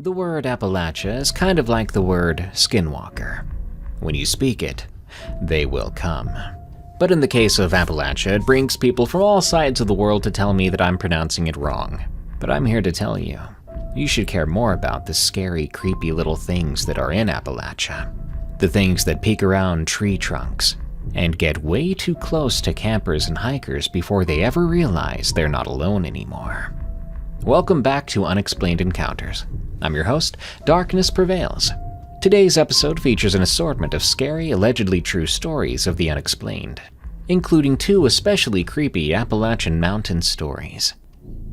The word Appalachia is kind of like the word skinwalker. When you speak it, they will come. But in the case of Appalachia, it brings people from all sides of the world to tell me that I'm pronouncing it wrong. But I'm here to tell you, you should care more about the scary, creepy little things that are in Appalachia. The things that peek around tree trunks and get way too close to campers and hikers before they ever realize they're not alone anymore. Welcome back to Unexplained Encounters. I'm your host, Darkness Prevails. Today's episode features an assortment of scary, allegedly true stories of the unexplained, including 2 especially creepy Appalachian mountain stories.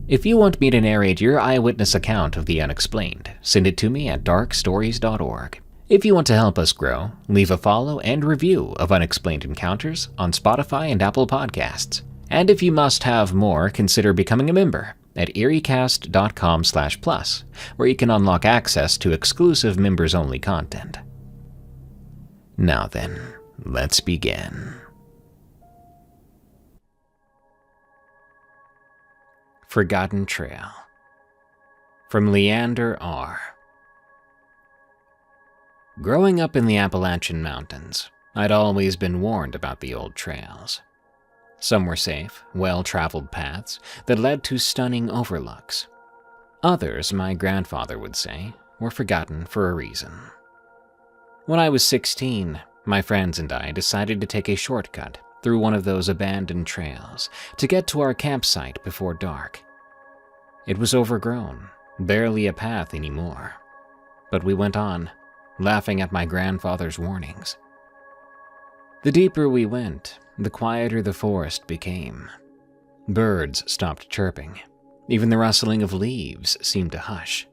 If you want me to narrate your eyewitness account of the unexplained, send it to me at darkstories.org. If you want to help us grow, leave a follow and review of Unexplained Encounters on Spotify and Apple Podcasts. And if you must have more, consider becoming a member at eeriecast.com/plus, where you can unlock access to exclusive members-only content. Now then, let's begin. Forgotten Trail. From Leander R. Growing up in the Appalachian Mountains, I'd always been warned about the old trails. Some were safe, well-traveled paths that led to stunning overlooks. Others, my grandfather would say, were forgotten for a reason. When I was 16, my friends and I decided to take a shortcut through one of those abandoned trails to get to our campsite before dark. It was overgrown, barely a path anymore. But we went on, laughing at my grandfather's warnings. The deeper we went, the quieter the forest became. Birds stopped chirping. Even the rustling of leaves seemed to hush.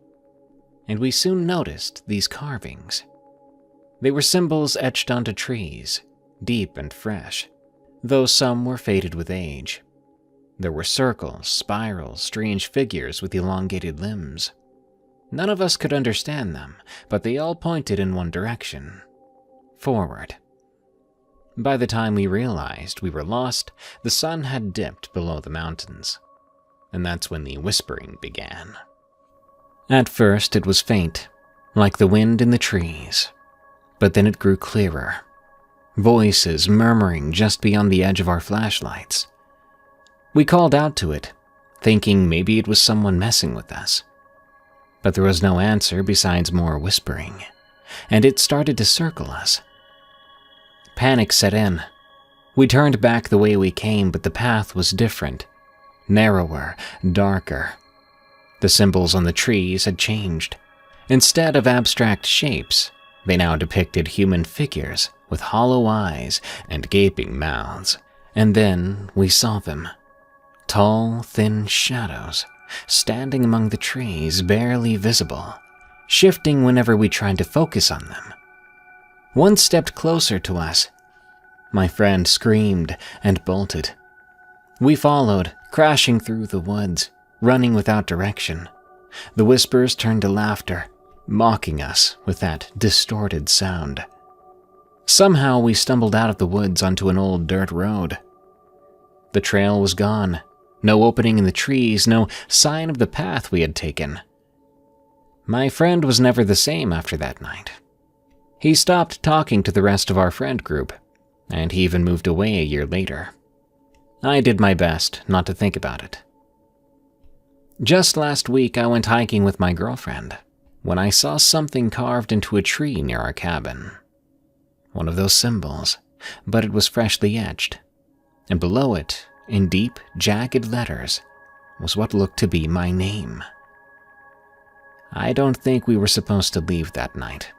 And we soon noticed these carvings. They were symbols etched onto trees, deep and fresh, though some were faded with age. There were circles, spirals, strange figures with elongated limbs. None of us could understand them, but they all pointed in one direction: forward. By the time we realized we were lost, the sun had dipped below the mountains, and that's when the whispering began. At first it was faint, like the wind in the trees, but then it grew clearer. Voices murmuring just beyond the edge of our flashlights. We called out to it, thinking maybe it was someone messing with us. But there was no answer besides more whispering, and it started to circle us. Panic set in. We turned back the way we came, but the path was different. Narrower, darker. The symbols on the trees had changed. Instead of abstract shapes, they now depicted human figures with hollow eyes and gaping mouths. And then we saw them. Tall, thin shadows, standing among the trees, barely visible, shifting whenever we tried to focus on them. One stepped closer to us. My friend screamed and bolted. We followed, crashing through the woods, running without direction. The whispers turned to laughter, mocking us with that distorted sound. Somehow we stumbled out of the woods onto an old dirt road. The trail was gone. No opening in the trees, no sign of the path we had taken. My friend was never the same after that night. He stopped talking to the rest of our friend group, and he even moved away a year later. I did my best not to think about it. Just last week, I went hiking with my girlfriend when I saw something carved into a tree near our cabin. One of those symbols, but it was freshly etched, and below it, in deep, jagged letters, was what looked to be my name. I don't think we were supposed to leave that night,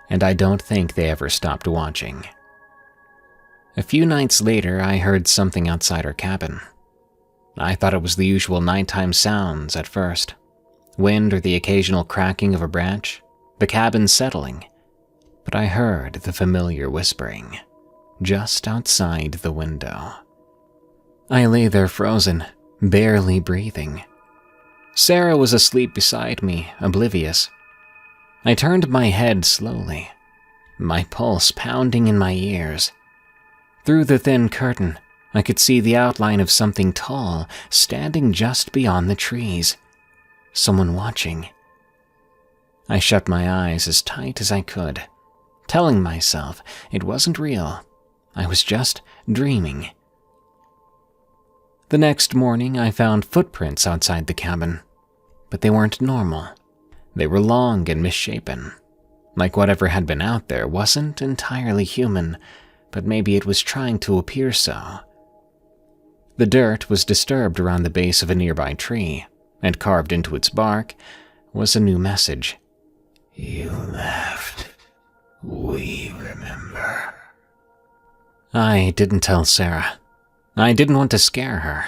and I don't think they ever stopped watching. A few nights later, I heard something outside our cabin. I thought it was the usual nighttime sounds at first. Wind or the occasional cracking of a branch, the cabin settling. But I heard the familiar whispering, just outside the window. I lay there frozen, barely breathing. Sarah was asleep beside me, oblivious. I turned my head slowly, my pulse pounding in my ears. Through the thin curtain, I could see the outline of something tall standing just beyond the trees. Someone watching. I shut my eyes as tight as I could, telling myself it wasn't real. I was just dreaming. The next morning, I found footprints outside the cabin, but they weren't normal. They were long and misshapen, like whatever had been out there wasn't entirely human, but maybe it was trying to appear so. The dirt was disturbed around the base of a nearby tree, and carved into its bark was a new message. "You left. We remember." I didn't tell Sarah. I didn't want to scare her.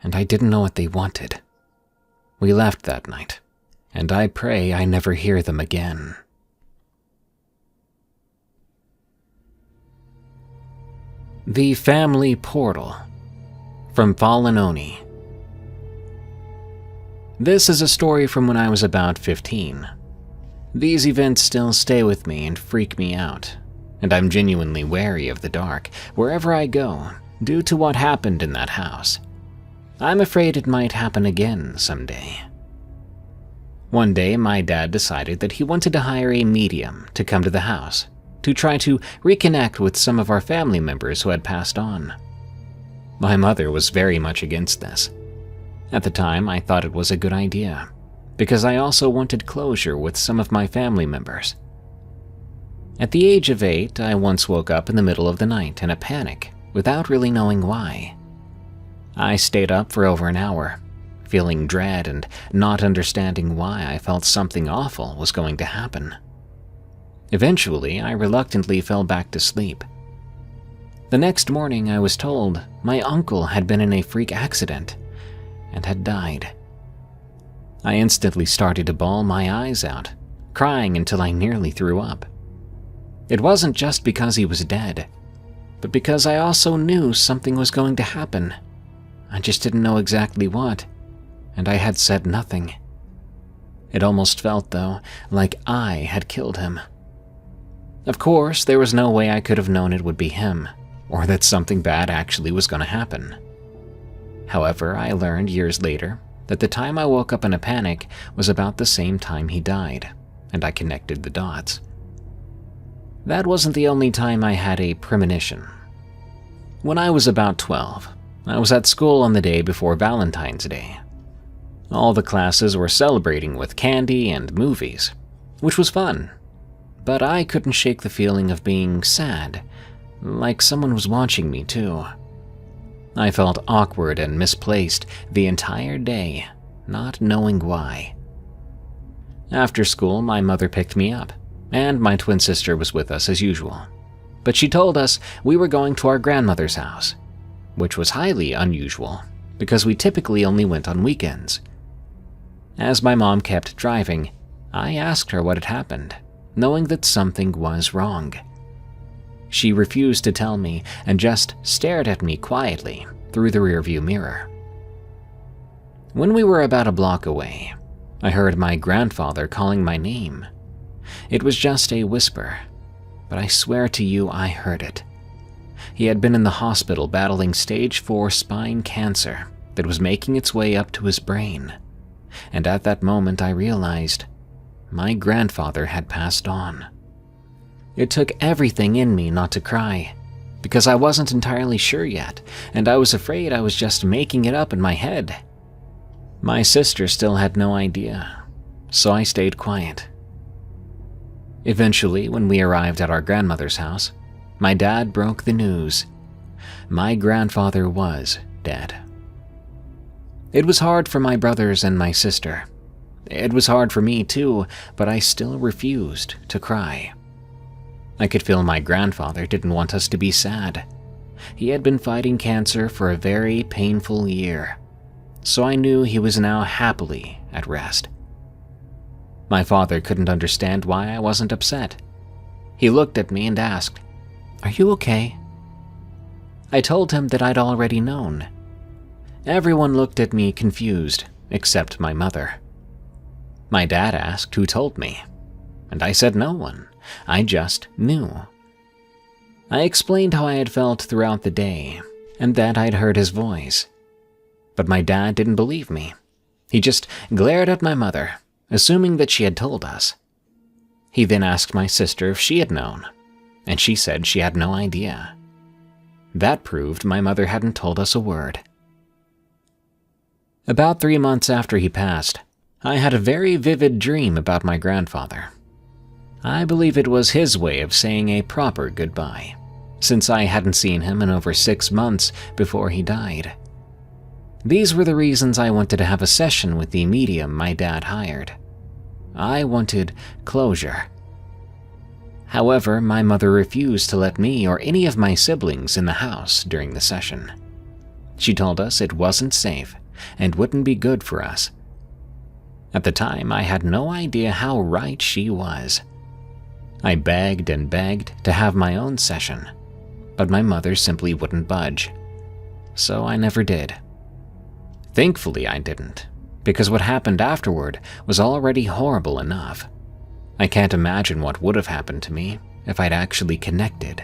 And I didn't know what they wanted. We left that night, and I pray I never hear them again. The Family Portal, from Fallen Oni. This is a story from when I was about 15. These events still stay with me and freak me out, and I'm genuinely wary of the dark wherever I go due to what happened in that house. I'm afraid it might happen again someday. One day, my dad decided that he wanted to hire a medium to come to the house to try to reconnect with some of our family members who had passed on. My mother was very much against this. At the time, I thought it was a good idea, because I also wanted closure with some of my family members. At the age of 8, I once woke up in the middle of the night in a panic without really knowing why. I stayed up for over an hour, feeling dread and not understanding why I felt something awful was going to happen. Eventually, I reluctantly fell back to sleep. The next morning, I was told my uncle had been in a freak accident and had died. I instantly started to bawl my eyes out, crying until I nearly threw up. It wasn't just because he was dead, but because I also knew something was going to happen. I just didn't know exactly what, and I had said nothing. It almost felt, though, like I had killed him. Of course, there was no way I could have known it would be him, or that something bad actually was going to happen. However, I learned years later that the time I woke up in a panic was about the same time he died, and I connected the dots. That wasn't the only time I had a premonition. When I was about 12, I was at school on the day before Valentine's Day. All the classes were celebrating with candy and movies, which was fun, but I couldn't shake the feeling of being sad, like someone was watching me too. I felt awkward and misplaced the entire day, not knowing why. After school, my mother picked me up, and my twin sister was with us as usual. But she told us we were going to our grandmother's house, which was highly unusual because we typically only went on weekends. As my mom kept driving, I asked her what had happened, knowing that something was wrong. She refused to tell me and just stared at me quietly through the rearview mirror. When we were about a block away, I heard my grandfather calling my name. It was just a whisper, but I swear to you I heard it. He had been in the hospital battling stage 4 spine cancer that was making its way up to his brain, and at that moment I realized my grandfather had passed on. It took everything in me not to cry, because I wasn't entirely sure yet, and I was afraid I was just making it up in my head. My sister still had no idea, so I stayed quiet. Eventually, when we arrived at our grandmother's house, my dad broke the news. My grandfather was dead. It was hard for my brothers and my sister. It was hard for me too, but I still refused to cry. I could feel my grandfather didn't want us to be sad. He had been fighting cancer for a very painful year, so I knew he was now happily at rest. My father couldn't understand why I wasn't upset. He looked at me and asked, "Are you okay?" I told him that I'd already known. Everyone looked at me confused, except my mother. My dad asked who told me, and I said no one. I just knew. I explained how I had felt throughout the day, and that I'd heard his voice. But my dad didn't believe me. He just glared at my mother assuming that she had told us. He then asked my sister if she had known, and she said she had no idea. That proved my mother hadn't told us a word. About 3 months after he passed, I had a very vivid dream about my grandfather. I believe it was his way of saying a proper goodbye, since I hadn't seen him in over 6 months before he died. These were the reasons I wanted to have a session with the medium my dad hired. I wanted closure. However, my mother refused to let me or any of my siblings in the house during the session. She told us it wasn't safe and wouldn't be good for us. At the time, I had no idea how right she was. I begged and begged to have my own session, but my mother simply wouldn't budge. So I never did. Thankfully, I didn't, because what happened afterward was already horrible enough. I can't imagine what would have happened to me if I'd actually connected.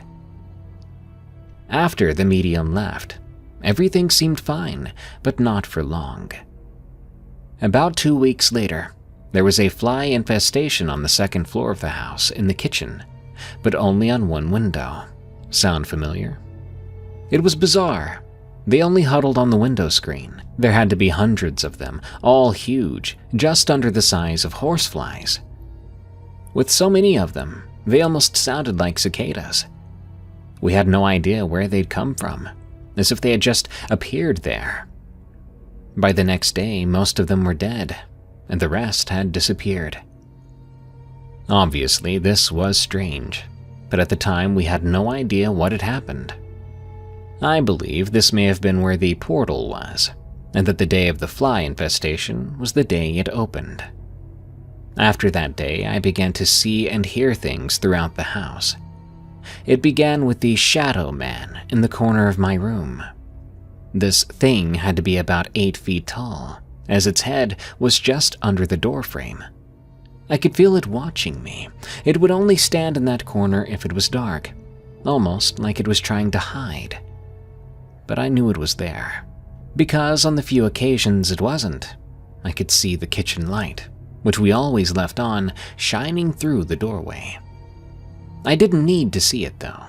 After the medium left, everything seemed fine, but not for long. About 2 weeks later, there was a fly infestation on the second floor of the house in the kitchen, but only on one window. Sound familiar? It was bizarre. They only huddled on the window screen. There had to be hundreds of them, all huge, just under the size of horseflies. With so many of them, they almost sounded like cicadas. We had no idea where they'd come from, as if they had just appeared there. By the next day, most of them were dead, and the rest had disappeared. Obviously, this was strange, but at the time we had no idea what had happened. I believe this may have been where the portal was, and that the day of the fly infestation was the day it opened. After that day, I began to see and hear things throughout the house. It began with the shadow man in the corner of my room. This thing had to be about 8 feet tall, as its head was just under the doorframe. I could feel it watching me. It would only stand in that corner if it was dark, almost like it was trying to hide. But I knew it was there, because on the few occasions it wasn't, I could see the kitchen light, which we always left on, shining through the doorway. I didn't need to see it though,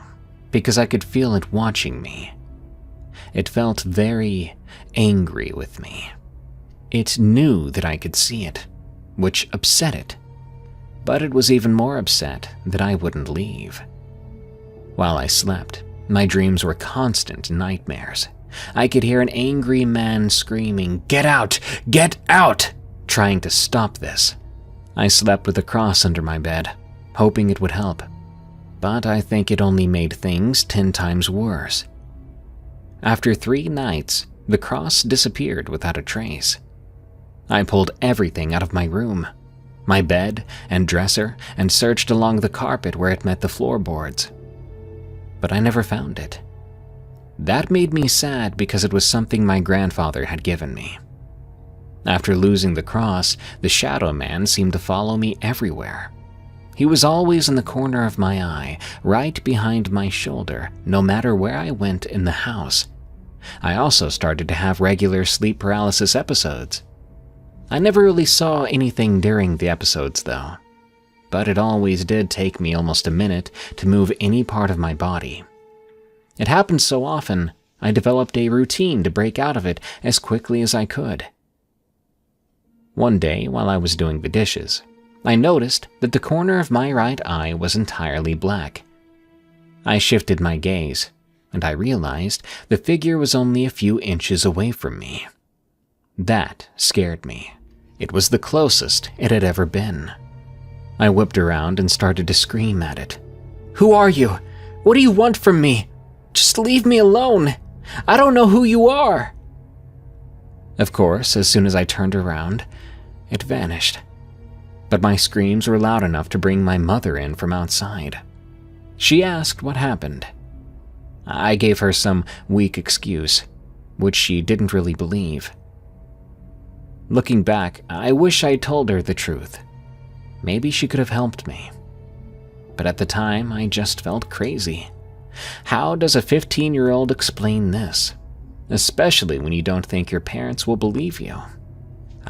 because I could feel it watching me. It felt very angry with me. It knew that I could see it, which upset it, but it was even more upset that I wouldn't leave. While I slept, my dreams were constant nightmares. I could hear an angry man screaming, "Get out! Get out!" trying to stop this. I slept with a cross under my bed, hoping it would help, but I think it only made things 10 times worse. After 3 nights, the cross disappeared without a trace. I pulled everything out of my room, my bed and dresser, and searched along the carpet where it met the floorboards. But I never found it. That made me sad because it was something my grandfather had given me. After losing the cross, the shadow man seemed to follow me everywhere. He was always in the corner of my eye, right behind my shoulder, no matter where I went in the house. I also started to have regular sleep paralysis episodes. I never really saw anything during the episodes though, but it always did take me almost a minute to move any part of my body. It happened so often, I developed a routine to break out of it as quickly as I could. One day, while I was doing the dishes, I noticed that the corner of my right eye was entirely black. I shifted my gaze, and I realized the figure was only a few inches away from me. That scared me. It was the closest it had ever been. I whipped around and started to scream at it. "Who are you? What do you want from me? Just leave me alone. I don't know who you are." Of course, as soon as I turned around, it vanished. But my screams were loud enough to bring my mother in from outside. She asked what happened. I gave her some weak excuse, which she didn't really believe. Looking back, I wish I told her the truth. Maybe she could have helped me. But at the time, I just felt crazy. How does a 15-year-old explain this? Especially when you don't think your parents will believe you.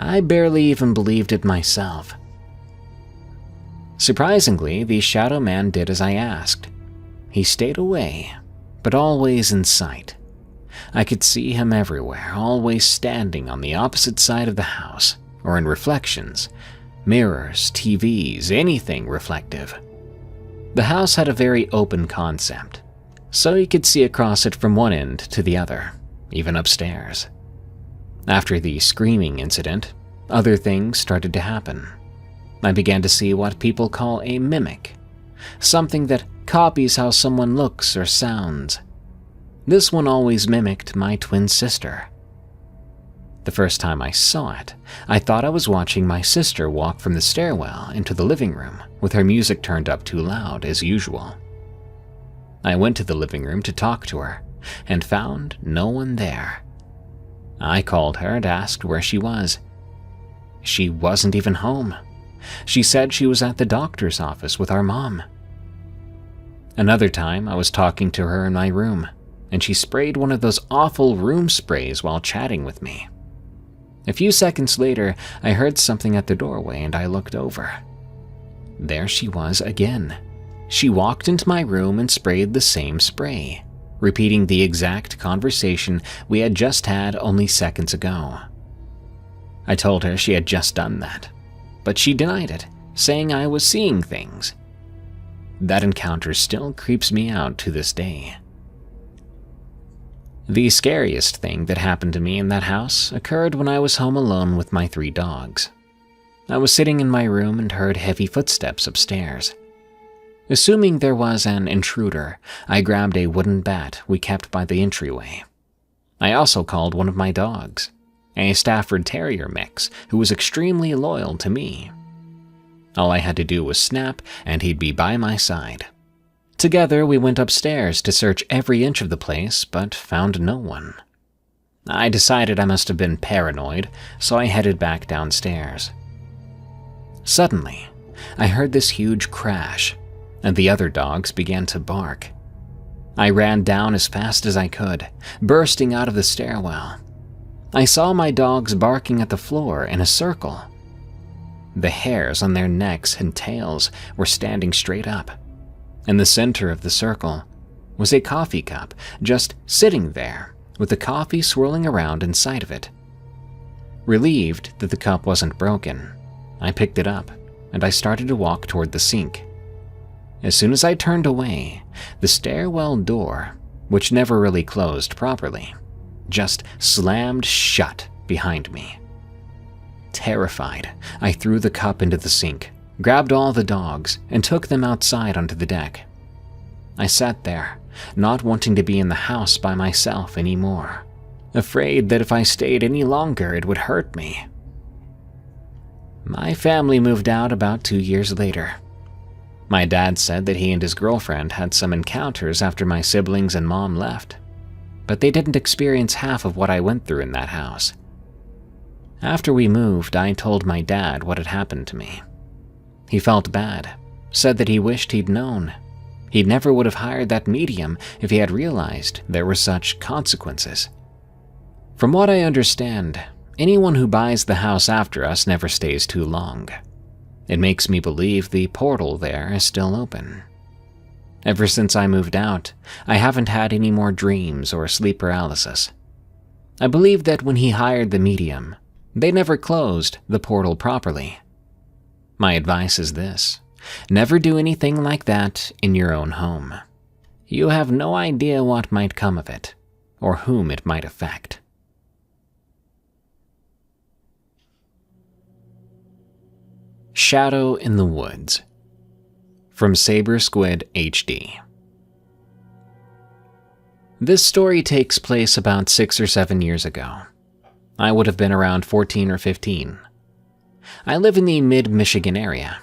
I barely even believed it myself. Surprisingly, the shadow man did as I asked. He stayed away, but always in sight. I could see him everywhere, always standing on the opposite side of the house, or in reflections, mirrors, TVs, anything reflective. The house had a very open concept, so you could see across it from one end to the other, even upstairs. After the screaming incident, other things started to happen. I began to see what people call a mimic, something that copies how someone looks or sounds. This one always mimicked my twin sister. The first time I saw it, I thought I was watching my sister walk from the stairwell into the living room with her music turned up too loud as usual. I went to the living room to talk to her and found no one there. I called her and asked where she was. She wasn't even home. She said she was at the doctor's office with our mom. Another time, I was talking to her in my room, and she sprayed one of those awful room sprays while chatting with me. A few seconds later, I heard something at the doorway and I looked over. There she was again. She walked into my room and sprayed the same spray, repeating the exact conversation we had just had only seconds ago. I told her she had just done that, but she denied it, saying I was seeing things. That encounter still creeps me out to this day. The scariest thing that happened to me in that house occurred when I was home alone with my 3 dogs. I was sitting in my room and heard heavy footsteps upstairs. Assuming there was an intruder, I grabbed a wooden bat we kept by the entryway. I also called one of my dogs, a Stafford Terrier mix who was extremely loyal to me. All I had to do was snap and he'd be by my side. Together we went upstairs to search every inch of the place, but found no one. I decided I must have been paranoid, so I headed back downstairs. Suddenly, I heard this huge crash, and the other dogs began to bark. I ran down as fast as I could, bursting out of the stairwell. I saw my dogs barking at the floor in a circle. The hairs on their necks and tails were standing straight up. In the center of the circle was a coffee cup just sitting there with the coffee swirling around inside of it. Relieved that the cup wasn't broken, I picked it up and I started to walk toward the sink. As soon as I turned away, the stairwell door, which never really closed properly, just slammed shut behind me. Terrified, I threw the cup into the sink, grabbed all the dogs, and took them outside onto the deck. I sat there, not wanting to be in the house by myself anymore, afraid that if I stayed any longer it would hurt me. My family moved out about 2 years later. My dad said that he and his girlfriend had some encounters after my siblings and mom left, but they didn't experience half of what I went through in that house. After we moved, I told my dad what had happened to me. He felt bad, said that he wished he'd known. He never would have hired that medium if he had realized there were such consequences. From what I understand, anyone who buys the house after us never stays too long. It makes me believe the portal there is still open. Ever since I moved out, I haven't had any more dreams or sleep paralysis. I believe that when he hired the medium, they never closed the portal properly. My advice is this: never do anything like that in your own home. You have no idea what might come of it, or whom it might affect. Shadow in the Woods, from Saber Squid HD. This story takes place about 6 or 7 years ago. I would have been around 14 or 15. I live in the mid-Michigan area,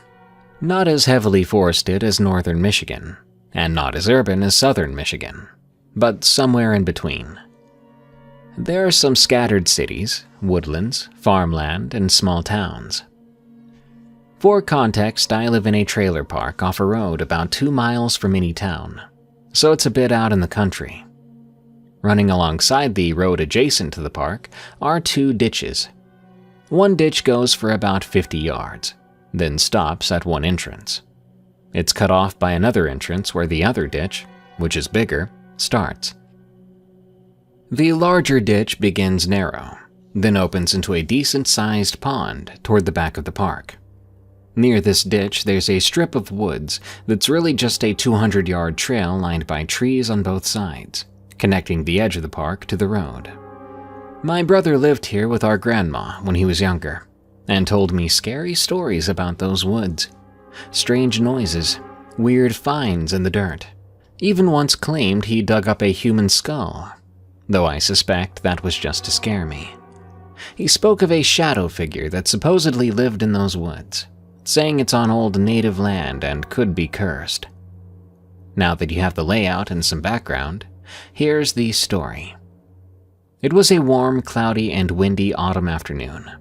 not as heavily forested as northern Michigan, and not as urban as southern Michigan, but somewhere in between. There are some scattered cities, woodlands, farmland, and small towns. For context, I live in a trailer park off a road about 2 miles from any town, so it's a bit out in the country. Running alongside the road adjacent to the park are 2 ditches. One ditch goes for about 50 yards, then stops at one entrance. It's cut off by another entrance where the other ditch, which is bigger, starts. The larger ditch begins narrow, then opens into a decent-sized pond toward the back of the park. Near this ditch, there's a strip of woods that's really just a 200-yard trail lined by trees on both sides, connecting the edge of the park to the road. My brother lived here with our grandma when he was younger, and told me scary stories about those woods. Strange noises, weird finds in the dirt. Even once claimed he dug up a human skull, though I suspect that was just to scare me. He spoke of a shadow figure that supposedly lived in those woods, saying it's on old native land and could be cursed. Now that you have the layout and some background, here's the story. It was a warm, cloudy, and windy autumn afternoon.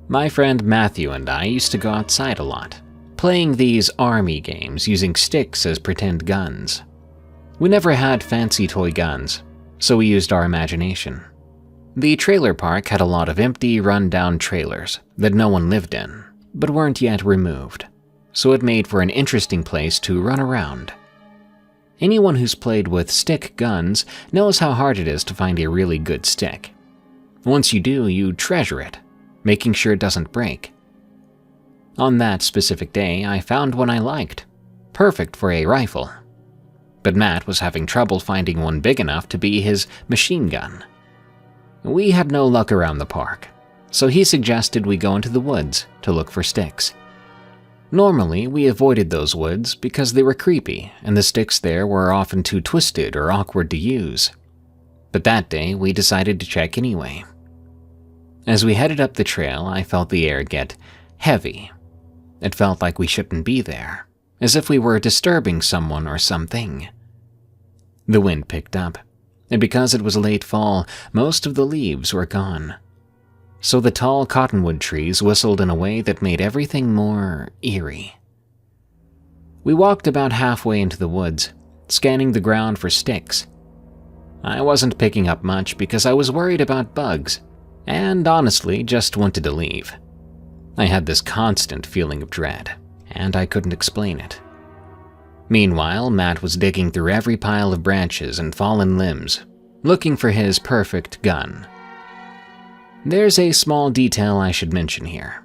My friend Matthew and I used to go outside a lot, playing these army games using sticks as pretend guns. We never had fancy toy guns, so we used our imagination. The trailer park had a lot of empty, run-down trailers that no one lived in, but weren't yet removed, so it made for an interesting place to run around. Anyone who's played with stick guns knows how hard it is to find a really good stick. Once you do, you treasure it, making sure it doesn't break. On that specific day, I found one I liked, perfect for a rifle. But Matt was having trouble finding one big enough to be his machine gun. We had no luck around the park, so he suggested we go into the woods to look for sticks. Normally, we avoided those woods because they were creepy and the sticks there were often too twisted or awkward to use. But that day, we decided to check anyway. As we headed up the trail, I felt the air get heavy. It felt like we shouldn't be there, as if we were disturbing someone or something. The wind picked up, and because it was late fall, most of the leaves were gone. So the tall cottonwood trees whistled in a way that made everything more eerie. We walked about halfway into the woods, scanning the ground for sticks. I wasn't picking up much because I was worried about bugs, and honestly just wanted to leave. I had this constant feeling of dread, and I couldn't explain it. Meanwhile, Matt was digging through every pile of branches and fallen limbs, looking for his perfect gun. There's a small detail I should mention here.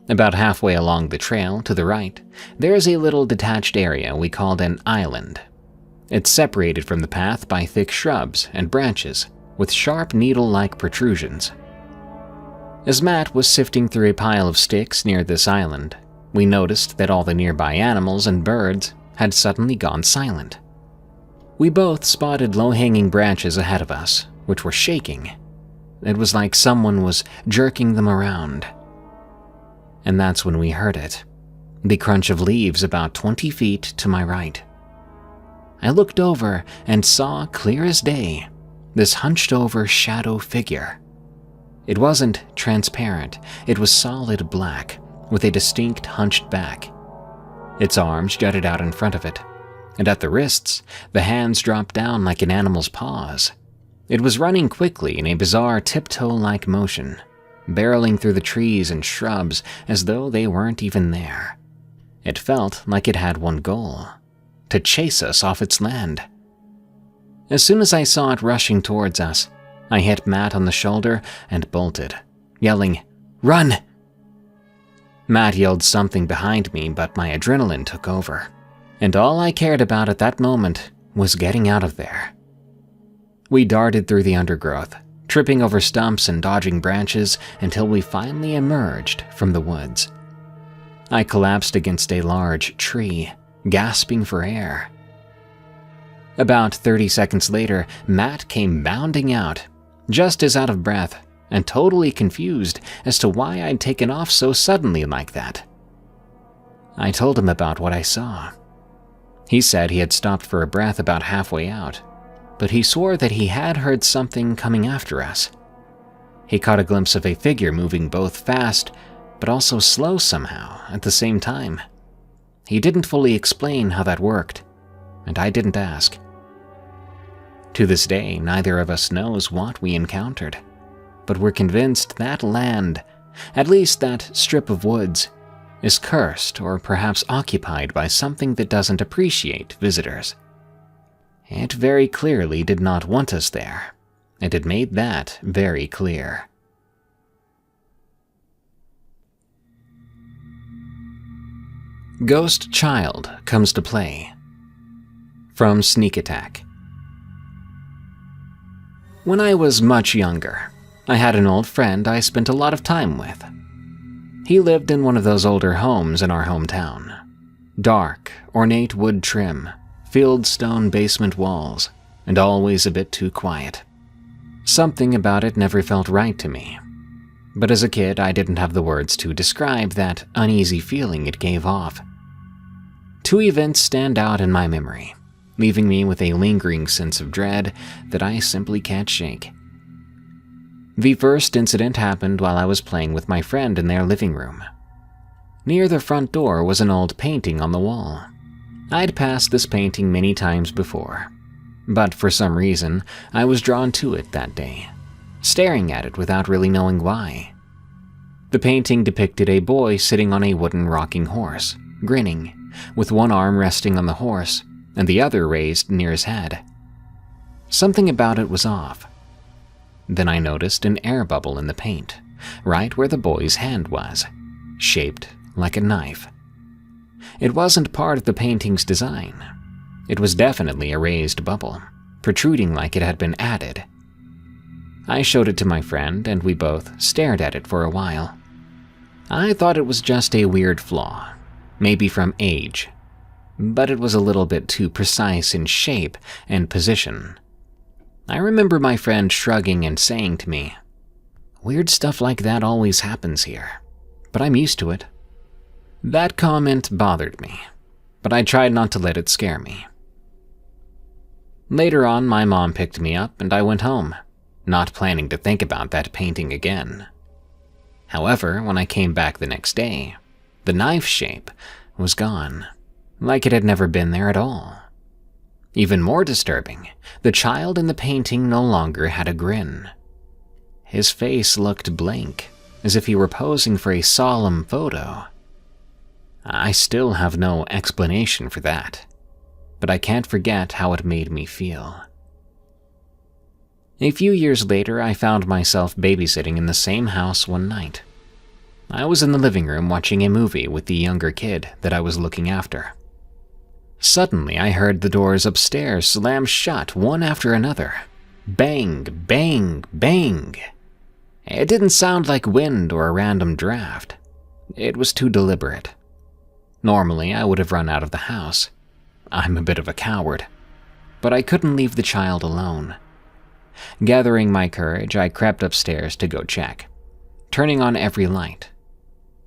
About halfway along the trail to the right, there's a little detached area we called an island. It's separated from the path by thick shrubs and branches with sharp needle-like protrusions. As Matt was sifting through a pile of sticks near this island, we noticed that all the nearby animals and birds had suddenly gone silent. We both spotted low-hanging branches ahead of us, which were shaking. It was like someone was jerking them around. And that's when we heard it, the crunch of leaves about 20 feet to my right. I looked over and saw, clear as day, this hunched-over shadow figure. It wasn't transparent, it was solid black, with a distinct hunched back. Its arms jutted out in front of it, and at the wrists, the hands dropped down like an animal's paws. It was running quickly in a bizarre tiptoe-like motion, barreling through the trees and shrubs as though they weren't even there. It felt like it had one goal: to chase us off its land. As soon as I saw it rushing towards us, I hit Matt on the shoulder and bolted, yelling, "Run!" Matt yelled something behind me, but my adrenaline took over, and all I cared about at that moment was getting out of there. We darted through the undergrowth, tripping over stumps and dodging branches until we finally emerged from the woods. I collapsed against a large tree, gasping for air. About 30 seconds later, Matt came bounding out, just as out of breath and totally confused as to why I'd taken off so suddenly like that. I told him about what I saw. He said he had stopped for a breath about halfway out, but he swore that he had heard something coming after us. He caught a glimpse of a figure moving both fast but also slow somehow at the same time. He didn't fully explain how that worked, and I didn't ask. To this day, neither of us knows what we encountered. but we're convinced that land, at least that strip of woods, is cursed or perhaps occupied by something that doesn't appreciate visitors. It very clearly did not want us there, and it made that very clear. Ghost child comes to play. From Sneak Attack. When I was much younger, I had an old friend I spent a lot of time with. He lived in one of those older homes in our hometown. Dark, ornate wood trim, filled stone basement walls, and always a bit too quiet. Something about it never felt right to me. But as a kid, I didn't have the words to describe that uneasy feeling it gave off. Two events stand out in my memory, leaving me with a lingering sense of dread that I simply can't shake. The first incident happened while I was playing with my friend in their living room. Near the front door was an old painting on the wall. I'd passed this painting many times before, but for some reason, I was drawn to it that day, staring at it without really knowing why. The painting depicted a boy sitting on a wooden rocking horse, grinning, with one arm resting on the horse and the other raised near his head. Something about it was off. Then I noticed an air bubble in the paint, right where the boy's hand was, shaped like a knife. It wasn't part of the painting's design. It was definitely a raised bubble, protruding like it had been added. I showed it to my friend, and we both stared at it for a while. I thought it was just a weird flaw, maybe from age, but it was a little bit too precise in shape and position. I remember my friend shrugging and saying to me, "Weird stuff like that always happens here, but I'm used to it." That comment bothered me, but I tried not to let it scare me. Later on, my mom picked me up and I went home, not planning to think about that painting again. However, when I came back the next day, the knife shape was gone, like it had never been there at all. Even more disturbing, the child in the painting no longer had a grin. His face looked blank, as if he were posing for a solemn photo. I still have no explanation for that, but I can't forget how it made me feel. A few years later, I found myself babysitting in the same house one night. I was in the living room watching a movie with the younger kid that I was looking after. Suddenly, I heard the doors upstairs slam shut one after another. Bang, bang, bang. It didn't sound like wind or a random draft. It was too deliberate. Normally, I would have run out of the house. I'm a bit of a coward, but I couldn't leave the child alone. Gathering my courage, I crept upstairs to go check, turning on every light.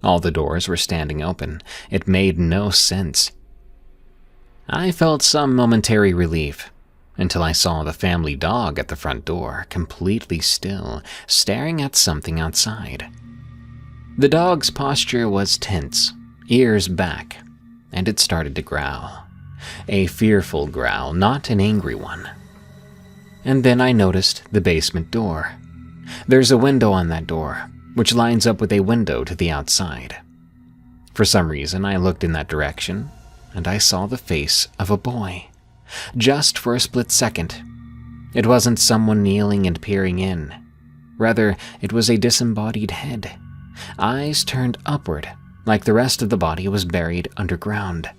All the doors were standing open. It made no sense. I felt some momentary relief until I saw the family dog at the front door, completely still, staring at something outside. The dog's posture was tense, ears back, and it started to growl. A fearful growl, not an angry one. And then I noticed the basement door. There's a window on that door, which lines up with a window to the outside. For some reason, I looked in that direction, and I saw the face of a boy. Just for a split second. It wasn't someone kneeling and peering in. Rather, it was a disembodied head. Eyes turned upward, like the rest of the body was buried underground.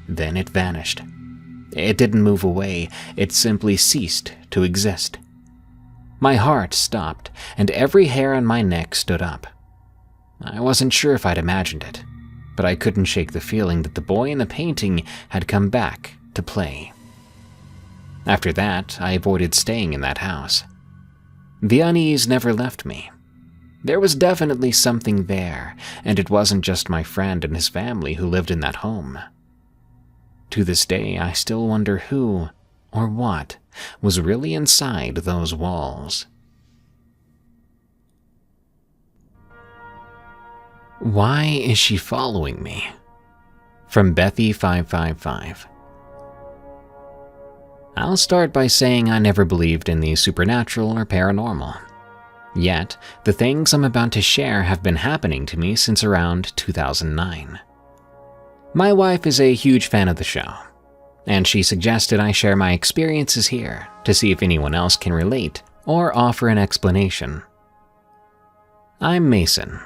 Then it vanished. It didn't move away, it simply ceased to exist. My heart stopped, and every hair on my neck stood up. I wasn't sure if I'd imagined it, but I couldn't shake the feeling that the boy in the painting had come back to play. After that, I avoided staying in that house. The unease never left me. There was definitely something there, and it wasn't just my friend and his family who lived in that home. To this day, I still wonder who or what was really inside those walls. Why is she following me? From Bethy555. I'll start by saying I never believed in the supernatural or paranormal. Yet, the things I'm about to share have been happening to me since around 2009. My wife is a huge fan of the show, and she suggested I share my experiences here to see if anyone else can relate or offer an explanation. I'm Mason.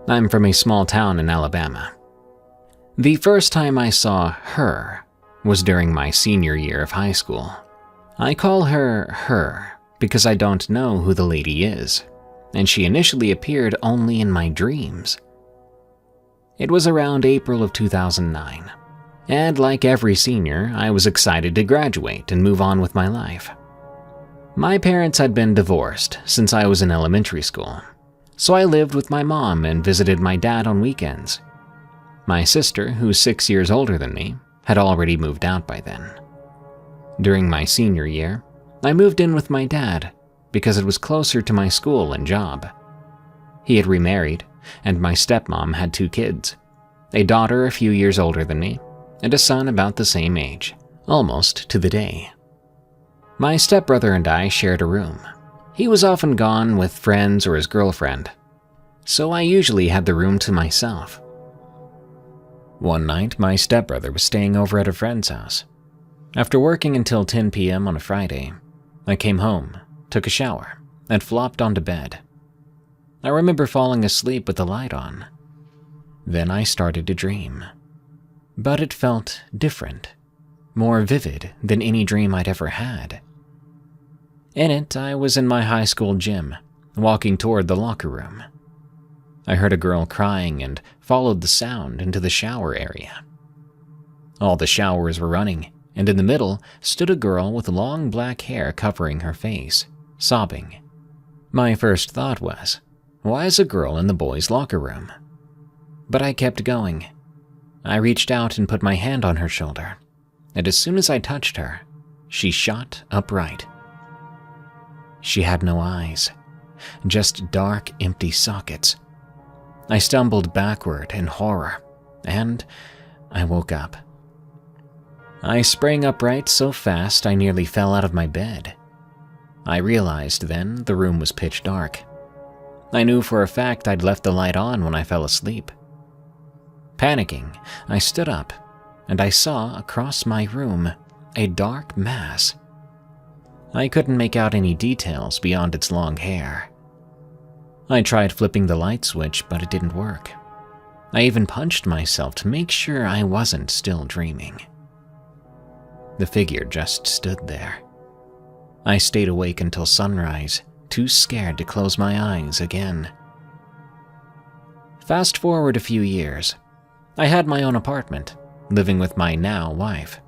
I'm from a small town in Alabama. The first time I saw her was during my senior year of high school. I call her because I don't know who the lady is, and she initially appeared only in my dreams. It was around April of 2009, and like every senior, I was excited to graduate and move on with my life. My parents had been divorced since I was in elementary school, so I lived with my mom and visited my dad on weekends. My sister, who's 6 years older than me, had already moved out by then. During my senior year, I moved in with my dad because it was closer to my school and job. He had remarried, and my stepmom had 2 kids, a daughter a few years older than me, and a son about the same age, almost to the day. My stepbrother and I shared a room. He was often gone with friends or his girlfriend, so I usually had the room to myself. One night, my stepbrother was staying over at a friend's house. After working until 10 p.m. on a Friday, I came home, took a shower, and flopped onto bed. I remember falling asleep with the light on. Then I started to dream. But it felt different, more vivid than any dream I'd ever had. In it, I was in my high school gym, walking toward the locker room. I heard a girl crying and followed the sound into the shower area. All the showers were running, and in the middle stood a girl with long black hair covering her face, sobbing. My first thought was, why is a girl in the boys' locker room? But I kept going. I reached out and put my hand on her shoulder, and as soon as I touched her, she shot upright. She had no eyes, just dark, empty sockets. I stumbled backward in horror, and I woke up. I sprang upright so fast I nearly fell out of my bed. I realized then the room was pitch dark. I knew for a fact I'd left the light on when I fell asleep. Panicking, I stood up, and I saw across my room a dark mass. I couldn't make out any details beyond its long hair. I tried flipping the light switch, but it didn't work. I even punched myself to make sure I wasn't still dreaming. The figure just stood there. I stayed awake until sunrise, too scared to close my eyes again. Fast forward a few years. I had my own apartment, living with my now wife.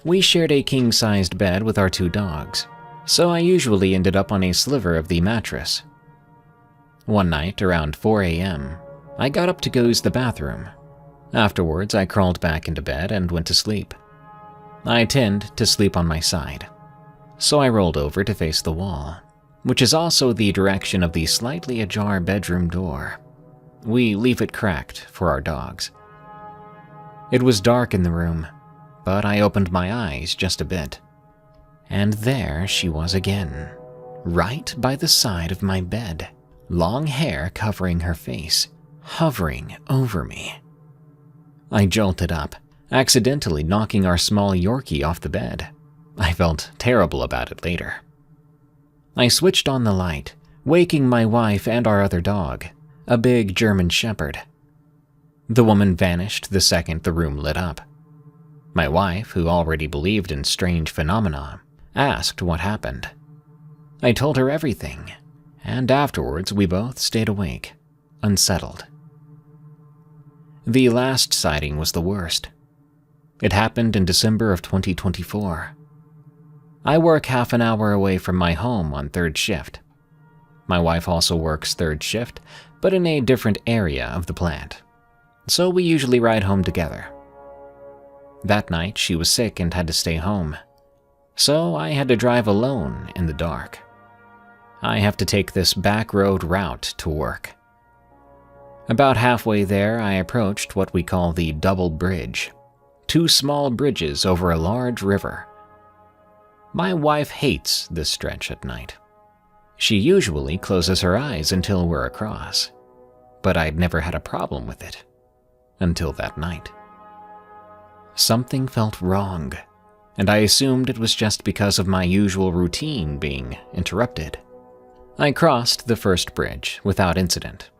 We shared a king-sized bed with our 2 dogs, so I usually ended up on a sliver of the mattress. One night, around 4 a.m., I got up to go use the bathroom. Afterwards, I crawled back into bed and went to sleep. I tend to sleep on my side, so I rolled over to face the wall, which is also the direction of the slightly ajar bedroom door. We leave it cracked for our dogs. It was dark in the room, but I opened my eyes just a bit. And there she was again, right by the side of my bed, long hair covering her face, hovering over me. I jolted up, accidentally knocking our small Yorkie off the bed. I felt terrible about it later. I switched on the light, waking my wife and our other dog, a big German Shepherd. The woman vanished the second the room lit up. My wife, who already believed in strange phenomena, asked what happened. I told her everything, and afterwards we both stayed awake, unsettled. The last sighting was the worst. It happened in December of 2024. I work half an hour away from my home on 3rd shift. My wife also works 3rd shift, but in a different area of the plant, so we usually ride home together. That night she was sick and had to stay home, so I had to drive alone in the dark. I have to take this back road route to work. About halfway there, I approached what we call the double bridge, 2 small bridges over a large river. My wife hates this stretch at night. She usually closes her eyes until we're across, but I'd never had a problem with it until that night. Something felt wrong, and I assumed it was just because of my usual routine being interrupted. I crossed the first bridge without incident.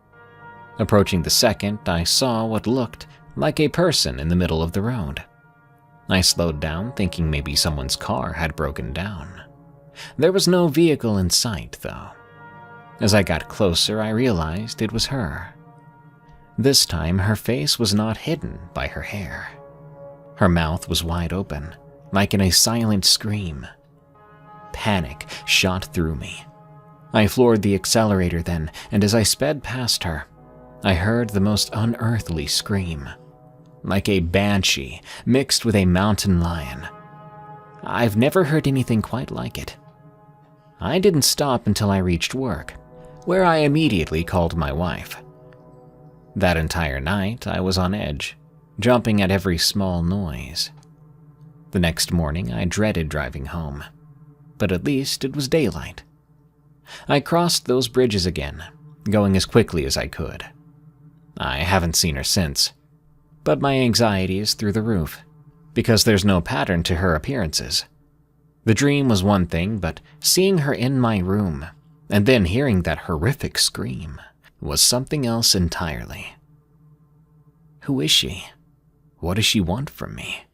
Approaching the second, I saw what looked like a person in the middle of the road. I slowed down, thinking maybe someone's car had broken down. There was no vehicle in sight, though. As I got closer, I realized it was her. This time, her face was not hidden by her hair. Her mouth was wide open, like in a silent scream. Panic shot through me. I floored the accelerator then, and as I sped past her, I heard the most unearthly scream, like a banshee mixed with a mountain lion. I've never heard anything quite like it. I didn't stop until I reached work, where I immediately called my wife. That entire night, I was on edge, jumping at every small noise. The next morning, I dreaded driving home, but at least it was daylight. I crossed those bridges again, going as quickly as I could. I haven't seen her since, but my anxiety is through the roof, because there's no pattern to her appearances. The dream was one thing, but seeing her in my room, and then hearing that horrific scream, was something else entirely. Who is she? What does she want from me?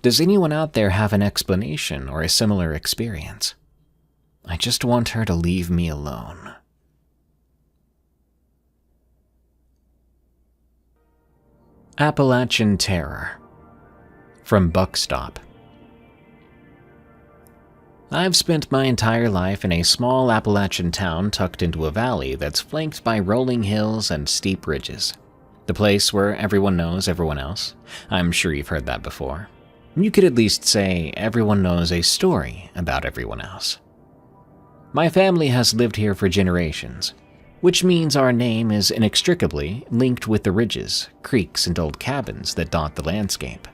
Does anyone out there have an explanation or a similar experience? I just want her to leave me alone. Appalachian Terror, from Buckstop. I've spent my entire life in a small Appalachian town tucked into a valley that's flanked by rolling hills and steep ridges. The place where everyone knows everyone else. I'm sure you've heard that before. You could at least say everyone knows a story about everyone else. My family has lived here for generations, which means our name is inextricably linked with the ridges, creeks, and old cabins that dot the landscape.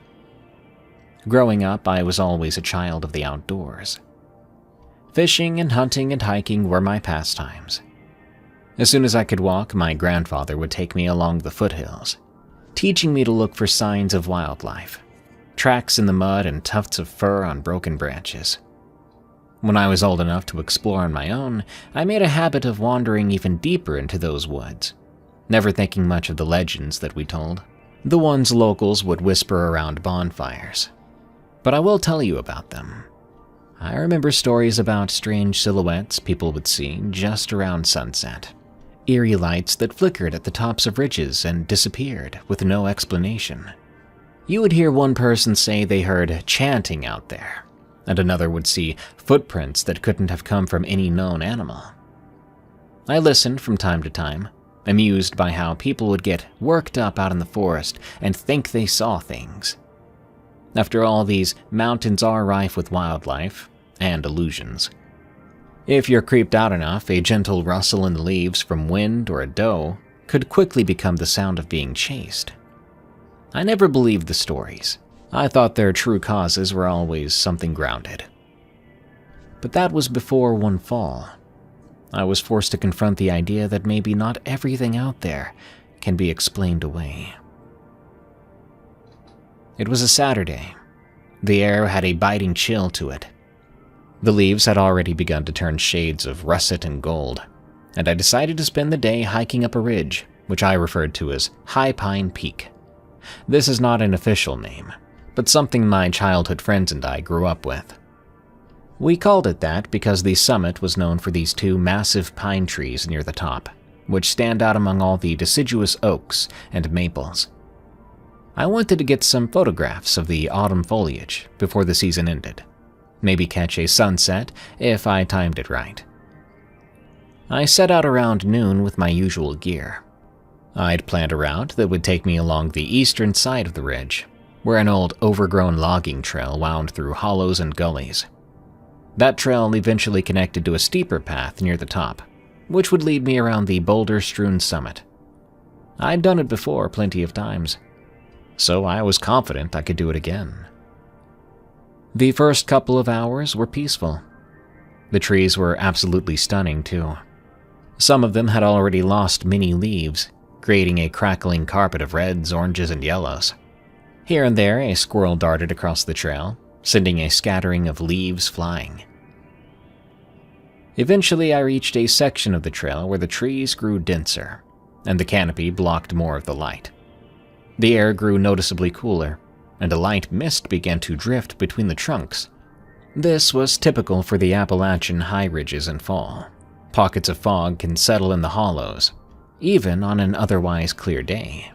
Growing up, I was always a child of the outdoors. Fishing and hunting and hiking were my pastimes. As soon as I could walk, my grandfather would take me along the foothills, teaching me to look for signs of wildlife, tracks in the mud and tufts of fur on broken branches. When I was old enough to explore on my own, I made a habit of wandering even deeper into those woods, never thinking much of the legends that we told, the ones locals would whisper around bonfires. But I will tell you about them. I remember stories about strange silhouettes people would see just around sunset, eerie lights that flickered at the tops of ridges and disappeared with no explanation. You would hear one person say they heard chanting out there, and another would see footprints that couldn't have come from any known animal. I listened from time to time, amused by how people would get worked up out in the forest and think they saw things. After all, these mountains are rife with wildlife and illusions. If you're creeped out enough, a gentle rustle in the leaves from wind or a doe could quickly become the sound of being chased. I never believed the stories. I thought their true causes were always something grounded. But that was before one fall. I was forced to confront the idea that maybe not everything out there can be explained away. It was a Saturday. The air had a biting chill to it. The leaves had already begun to turn shades of russet and gold, and I decided to spend the day hiking up a ridge, which I referred to as High Pine Peak. This is not an official name, but something my childhood friends and I grew up with. We called it that because the summit was known for these two massive pine trees near the top, which stand out among all the deciduous oaks and maples. I wanted to get some photographs of the autumn foliage before the season ended, maybe catch a sunset if I timed it right. I set out around noon with my usual gear. I'd planned a route that would take me along the eastern side of the ridge, where an old overgrown logging trail wound through hollows and gullies. That trail eventually connected to a steeper path near the top, which would lead me around the boulder-strewn summit. I'd done it before plenty of times, so I was confident I could do it again. The first couple of hours were peaceful. The trees were absolutely stunning too. Some of them had already lost many leaves, creating a crackling carpet of reds, oranges, and yellows. Here and there, a squirrel darted across the trail, sending a scattering of leaves flying. Eventually, I reached a section of the trail where the trees grew denser, and the canopy blocked more of the light. The air grew noticeably cooler, and a light mist began to drift between the trunks. This was typical for the Appalachian high ridges in fall. Pockets of fog can settle in the hollows, even on an otherwise clear day.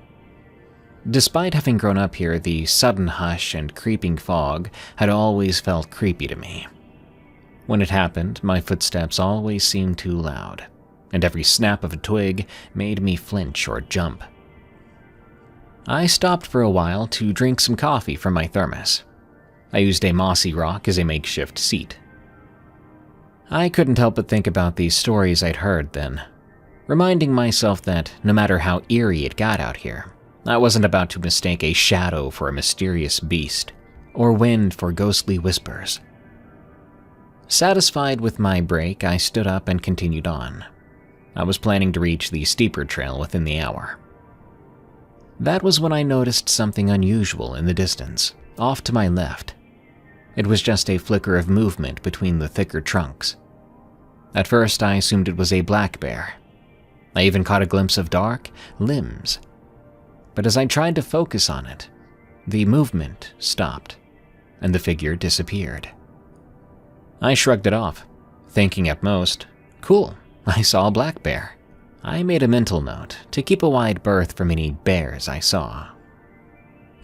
Despite having grown up here, the sudden hush and creeping fog had always felt creepy to me. When it happened, my footsteps always seemed too loud, and every snap of a twig made me flinch or jump. I stopped for a while to drink some coffee from my thermos. I used a mossy rock as a makeshift seat. I couldn't help but think about these stories I'd heard then, reminding myself that no matter how eerie it got out here, I wasn't about to mistake a shadow for a mysterious beast, or wind for ghostly whispers. Satisfied with my break, I stood up and continued on. I was planning to reach the steeper trail within the hour. That was when I noticed something unusual in the distance, off to my left. It was just a flicker of movement between the thicker trunks. At first, I assumed it was a black bear. I even caught a glimpse of dark limbs. But as I tried to focus on it, the movement stopped, and the figure disappeared. I shrugged it off, thinking at most, cool, I saw a black bear. I made a mental note to keep a wide berth from any bears I saw.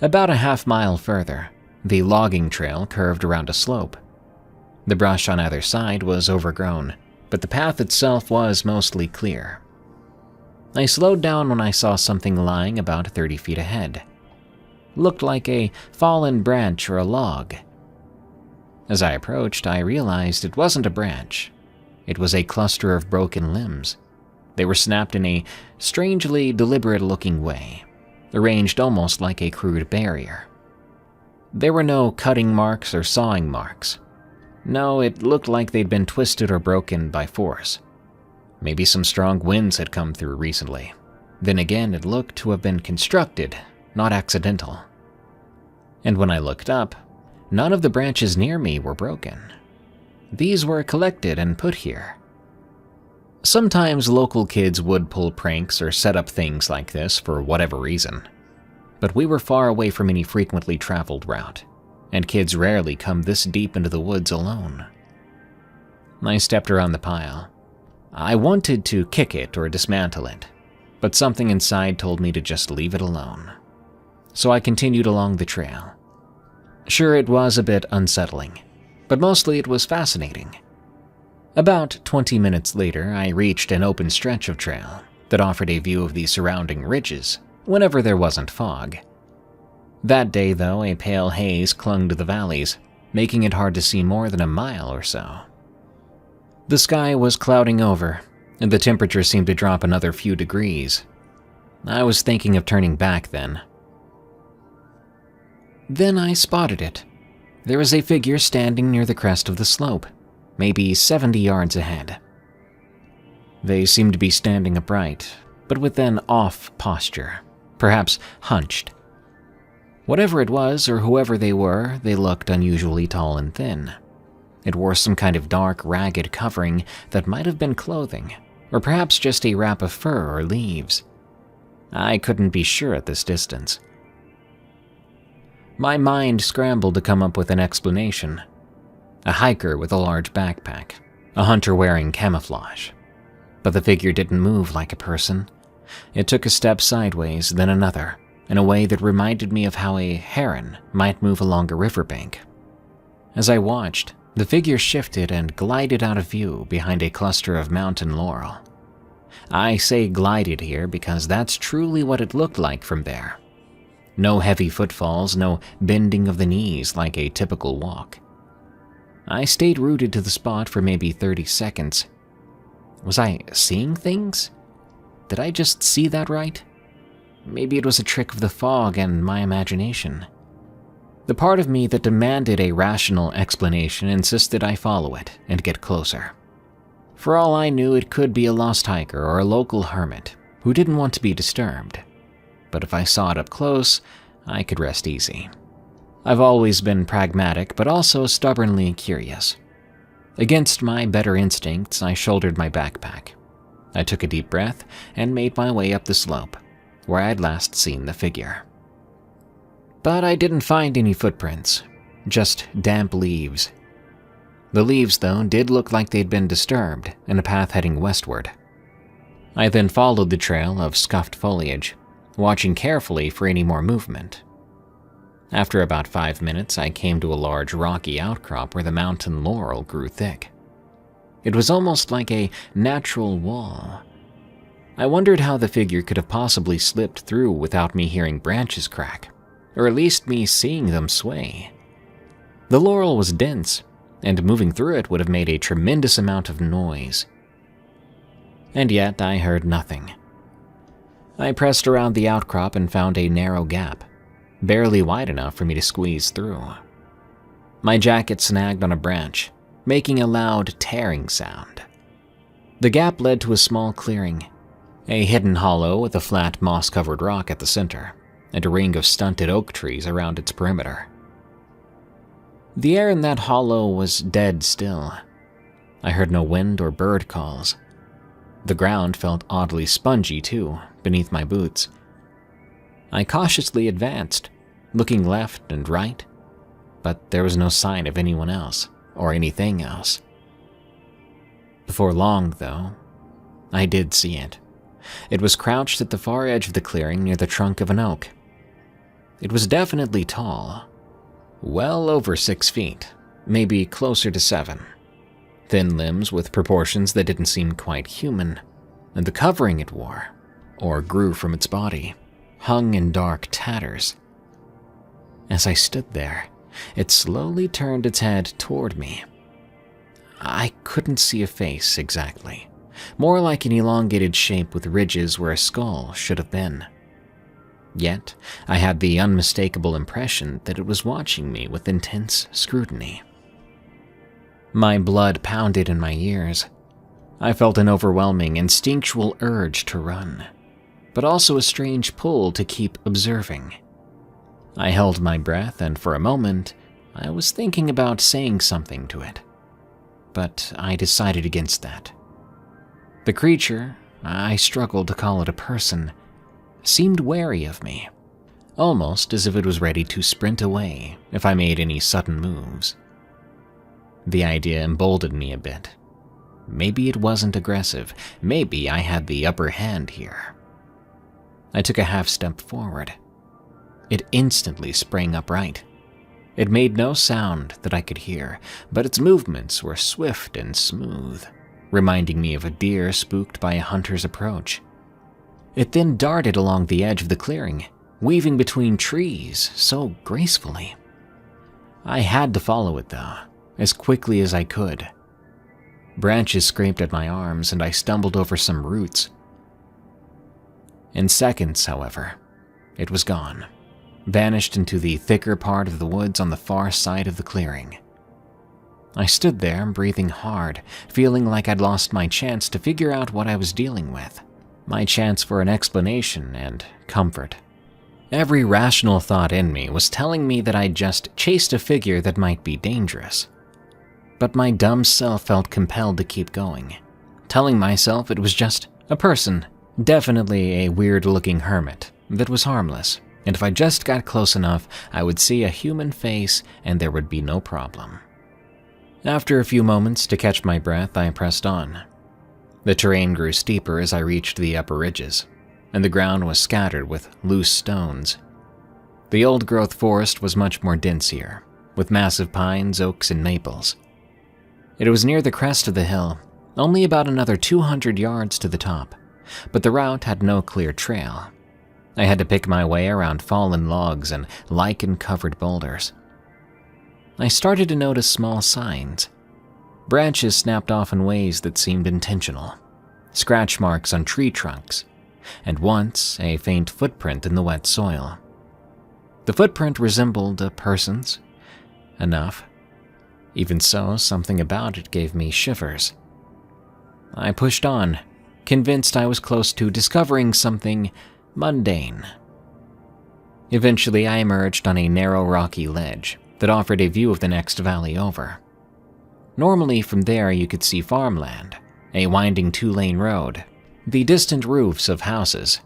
About a half-mile further, the logging trail curved around a slope. The brush on either side was overgrown, but the path itself was mostly clear. I slowed down when I saw something lying about 30 feet ahead. Looked like a fallen branch or a log. As I approached, I realized it wasn't a branch. It was a cluster of broken limbs. They were snapped in a strangely deliberate-looking way, arranged almost like a crude barrier. There were no cutting marks or sawing marks. No, it looked like they'd been twisted or broken by force. Maybe some strong winds had come through recently. Then again, it looked to have been constructed, not accidental. And when I looked up, none of the branches near me were broken. These were collected and put here. Sometimes local kids would pull pranks or set up things like this for whatever reason. But we were far away from any frequently traveled route, and kids rarely come this deep into the woods alone. I stepped around the pile. I wanted to kick it or dismantle it, but something inside told me to just leave it alone. So I continued along the trail. Sure, it was a bit unsettling, but mostly it was fascinating. About 20 minutes later, I reached an open stretch of trail that offered a view of the surrounding ridges whenever there wasn't fog. That day, though, a pale haze clung to the valleys, making it hard to see more than a mile or so. The sky was clouding over, and the temperature seemed to drop another few degrees. I was thinking of turning back then. Then I spotted it. There was a figure standing near the crest of the slope, maybe 70 yards ahead. They seemed to be standing upright, but with an off posture, perhaps hunched. Whatever it was or whoever they were, they looked unusually tall and thin. It wore some kind of dark, ragged covering that might have been clothing, or perhaps just a wrap of fur or leaves. I couldn't be sure at this distance. My mind scrambled to come up with an explanation. A hiker with a large backpack, a hunter wearing camouflage. But the figure didn't move like a person. It took a step sideways, then another, in a way that reminded me of how a heron might move along a riverbank. As I watched, the figure shifted and glided out of view behind a cluster of mountain laurel. I say glided here because that's truly what it looked like from there. No heavy footfalls, no bending of the knees like a typical walk. I stayed rooted to the spot for maybe 30 seconds. Was I seeing things? Did I just see that right? Maybe it was a trick of the fog and my imagination. The part of me that demanded a rational explanation insisted I follow it and get closer. For all I knew, it could be a lost hiker or a local hermit who didn't want to be disturbed. But if I saw it up close, I could rest easy. I've always been pragmatic, but also stubbornly curious. Against my better instincts, I shouldered my backpack. I took a deep breath and made my way up the slope, where I had last seen the figure. But I didn't find any footprints, just damp leaves. The leaves, though, did look like they'd been disturbed in a path heading westward. I then followed the trail of scuffed foliage, watching carefully for any more movement. After about 5 minutes, I came to a large rocky outcrop where the mountain laurel grew thick. It was almost like a natural wall. I wondered how the figure could have possibly slipped through without me hearing branches crack, or at least me seeing them sway. The laurel was dense, and moving through it would have made a tremendous amount of noise. And yet I heard nothing. I pressed around the outcrop and found a narrow gap, barely wide enough for me to squeeze through. My jacket snagged on a branch, making a loud tearing sound. The gap led to a small clearing, a hidden hollow with a flat moss-covered rock at the center, and a ring of stunted oak trees around its perimeter. The air in that hollow was dead still. I heard no wind or bird calls. The ground felt oddly spongy, too, beneath my boots. I cautiously advanced, looking left and right, but there was no sign of anyone else or anything else. Before long, though, I did see it. It was crouched at the far edge of the clearing near the trunk of an oak. It was definitely tall, well over 6 feet, maybe closer to 7. Thin limbs with proportions that didn't seem quite human, and the covering it wore, or grew from its body, hung in dark tatters. As I stood there, it slowly turned its head toward me. I couldn't see a face exactly, more like an elongated shape with ridges where a skull should have been. Yet, I had the unmistakable impression that it was watching me with intense scrutiny. My blood pounded in my ears. I felt an overwhelming, instinctual urge to run, but also a strange pull to keep observing. I held my breath, and for a moment, I was thinking about saying something to it. But I decided against that. The creature, I struggled to call it a person, seemed wary of me, almost as if it was ready to sprint away if I made any sudden moves. The idea emboldened me a bit. Maybe it wasn't aggressive. Maybe I had the upper hand here. I took a half step forward. It instantly sprang upright. It made no sound that I could hear, but its movements were swift and smooth, reminding me of a deer spooked by a hunter's approach. It then darted along the edge of the clearing, weaving between trees so gracefully. I had to follow it, though, as quickly as I could. Branches scraped at my arms, and I stumbled over some roots. In seconds, however, it was gone, vanished into the thicker part of the woods on the far side of the clearing. I stood there, breathing hard, feeling like I'd lost my chance to figure out what I was dealing with, my chance for an explanation and comfort. Every rational thought in me was telling me that I'd just chased a figure that might be dangerous. But my dumb self felt compelled to keep going, telling myself it was just a person, definitely a weird-looking hermit, that was harmless, and if I just got close enough, I would see a human face and there would be no problem. After a few moments to catch my breath, I pressed on. The terrain grew steeper as I reached the upper ridges, and the ground was scattered with loose stones. The old-growth forest was much more dense here, with massive pines, oaks, and maples. It was near the crest of the hill, only about another 200 yards to the top, but the route had no clear trail. I had to pick my way around fallen logs and lichen-covered boulders. I started to notice small signs. Branches snapped off in ways that seemed intentional, scratch marks on tree trunks, and once a faint footprint in the wet soil. The footprint resembled a person's. Enough. Even so, something about it gave me shivers. I pushed on, convinced I was close to discovering something mundane. Eventually, I emerged on a narrow rocky ledge that offered a view of the next valley over. Normally, from there you could see farmland, a winding 2-lane road, the distant roofs of houses.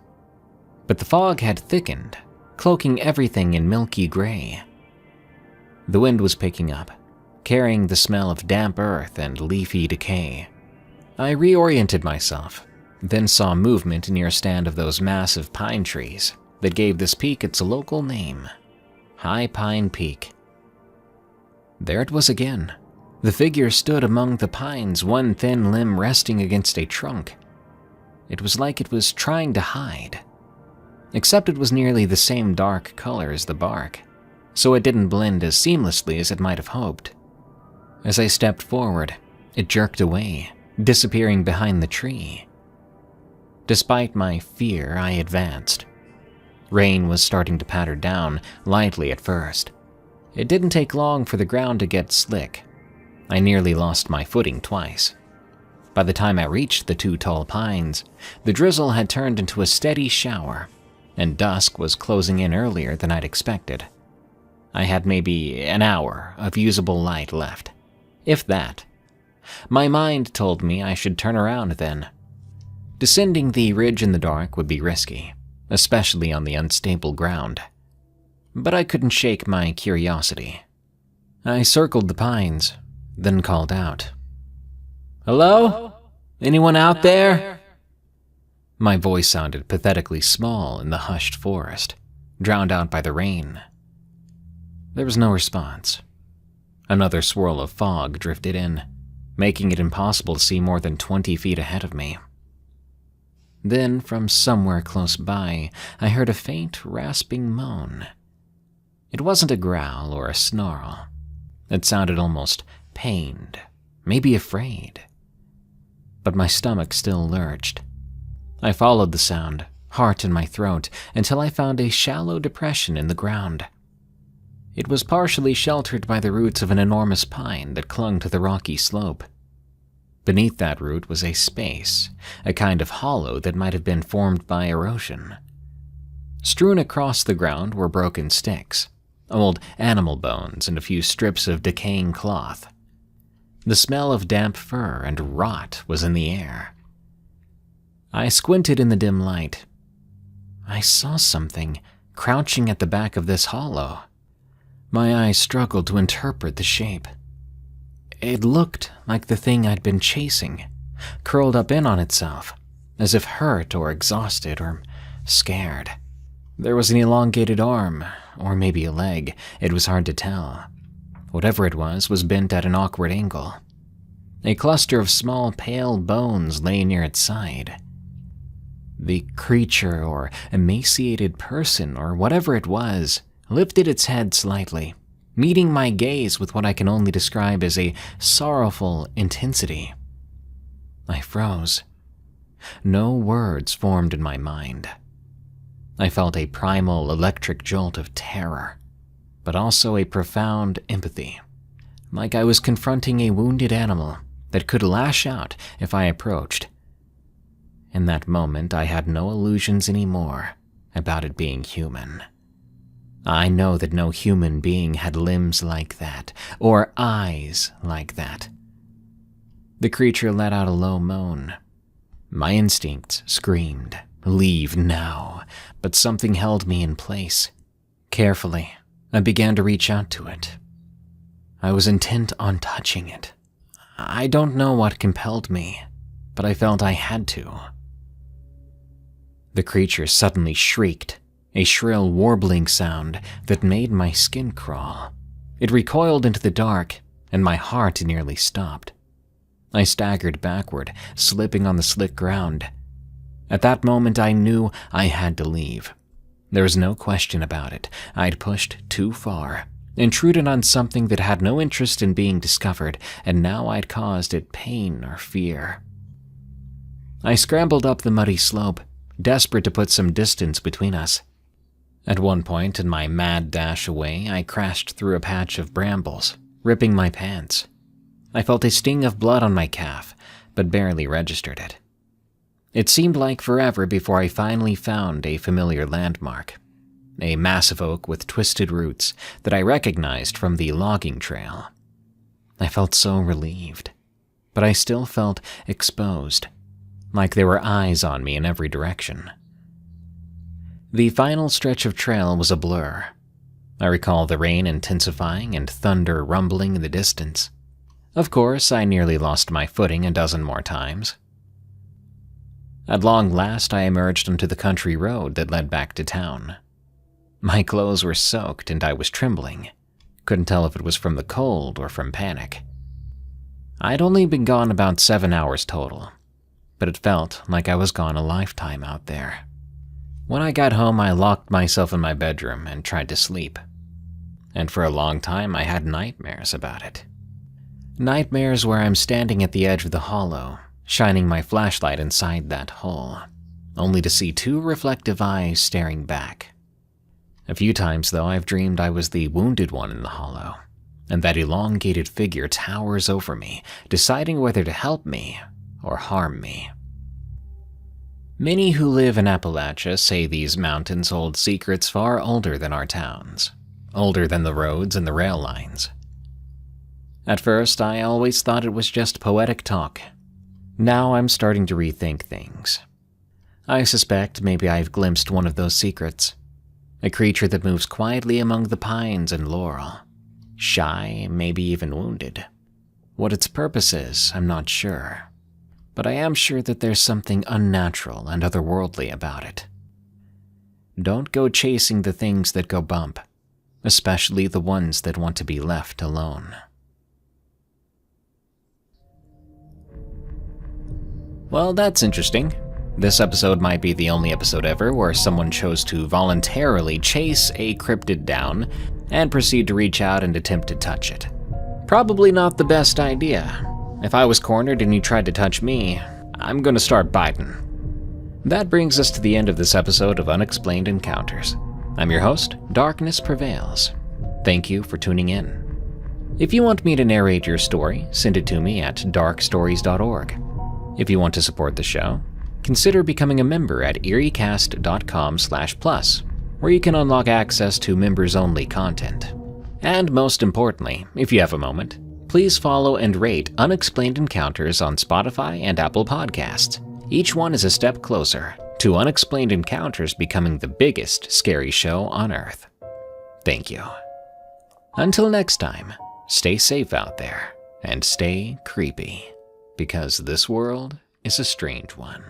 But the fog had thickened, cloaking everything in milky gray. The wind was picking up, carrying the smell of damp earth and leafy decay. I reoriented myself, then saw movement near a stand of those massive pine trees that gave this peak its local name, High Pine Peak. There it was again. The figure stood among the pines, one thin limb resting against a trunk. It was like it was trying to hide, except it was nearly the same dark color as the bark, so it didn't blend as seamlessly as it might have hoped. As I stepped forward, it jerked away, disappearing behind the tree. Despite my fear, I advanced. Rain was starting to patter down, lightly at first. It didn't take long for the ground to get slick. I nearly lost my footing twice. By the time I reached the 2 tall pines, the drizzle had turned into a steady shower, and dusk was closing in earlier than I'd expected. I had maybe an hour of usable light left, if that. My mind told me I should turn around then. Descending the ridge in the dark would be risky, especially on the unstable ground. But I couldn't shake my curiosity. I circled the pines, then called out, "Hello? Anyone out there?" My voice sounded pathetically small in the hushed forest, drowned out by the rain. There was no response. Another swirl of fog drifted in, making it impossible to see more than 20 feet ahead of me. Then, from somewhere close by, I heard a faint, rasping moan. It wasn't a growl or a snarl. It sounded almost pained, maybe afraid. But my stomach still lurched. I followed the sound, heart in my throat, until I found a shallow depression in the ground. It was partially sheltered by the roots of an enormous pine that clung to the rocky slope. Beneath that root was a space, a kind of hollow that might have been formed by erosion. Strewn across the ground were broken sticks, old animal bones, and a few strips of decaying cloth. The smell of damp fur and rot was in the air. I squinted in the dim light. I saw something crouching at the back of this hollow. My eyes struggled to interpret the shape. It looked like the thing I'd been chasing, curled up in on itself, as if hurt or exhausted or scared. There was an elongated arm, or maybe a leg, it was hard to tell. Whatever it was bent at an awkward angle. A cluster of small pale bones lay near its side. The creature, or emaciated person, or whatever it was, lifted its head slightly, meeting my gaze with what I can only describe as a sorrowful intensity. I froze. No words formed in my mind. I felt a primal electric jolt of terror, but also a profound empathy, like I was confronting a wounded animal that could lash out if I approached. In that moment, I had no illusions anymore about it being human. I know that no human being had limbs like that, or eyes like that. The creature let out a low moan. My instincts screamed, "Leave now," but something held me in place. Carefully, I began to reach out to it. I was intent on touching it. I don't know what compelled me, but I felt I had to. The creature suddenly shrieked, a shrill warbling sound that made my skin crawl. It recoiled into the dark, and my heart nearly stopped. I staggered backward, slipping on the slick ground. At that moment, I knew I had to leave. There was no question about it. I'd pushed too far, intruded on something that had no interest in being discovered, and now I'd caused it pain or fear. I scrambled up the muddy slope, desperate to put some distance between us. At one point in my mad dash away, I crashed through a patch of brambles, ripping my pants. I felt a sting of blood on my calf, but barely registered it. It seemed like forever before I finally found a familiar landmark, a massive oak with twisted roots that I recognized from the logging trail. I felt so relieved, but I still felt exposed, like there were eyes on me in every direction. The final stretch of trail was a blur. I recall the rain intensifying and thunder rumbling in the distance. Of course, I nearly lost my footing a dozen more times. At long last, I emerged onto the country road that led back to town. My clothes were soaked and I was trembling. Couldn't tell if it was from the cold or from panic. I'd only been gone about 7 hours total, but it felt like I was gone a lifetime out there. When I got home, I locked myself in my bedroom and tried to sleep. And for a long time, I had nightmares about it. Nightmares where I'm standing at the edge of the hollow, shining my flashlight inside that hole, only to see two reflective eyes staring back. A few times, though, I've dreamed I was the wounded one in the hollow, and that elongated figure towers over me, deciding whether to help me or harm me. Many who live in Appalachia say these mountains hold secrets far older than our towns, older than the roads and the rail lines. At first, I always thought it was just poetic talk. Now I'm starting to rethink things. I suspect maybe I've glimpsed one of those secrets, a creature that moves quietly among the pines and laurel, shy, maybe even wounded. What its purpose is, I'm not sure. But I am sure that there's something unnatural and otherworldly about it. Don't go chasing the things that go bump, especially the ones that want to be left alone. Well, that's interesting. This episode might be the only episode ever where someone chose to voluntarily chase a cryptid down and proceed to reach out and attempt to touch it. Probably not the best idea. If I was cornered and you tried to touch me, I'm gonna start biting. That brings us to the end of this episode of Unexplained Encounters. I'm your host, Darkness Prevails. Thank you for tuning in. If you want me to narrate your story, send it to me at darkstories.org. If you want to support the show, consider becoming a member at eeriecast.com/plus, where you can unlock access to members-only content. And most importantly, if you have a moment, please follow and rate Unexplained Encounters on Spotify and Apple Podcasts. Each one is a step closer to Unexplained Encounters becoming the biggest scary show on Earth. Thank you. Until next time, stay safe out there and stay creepy, because this world is a strange one.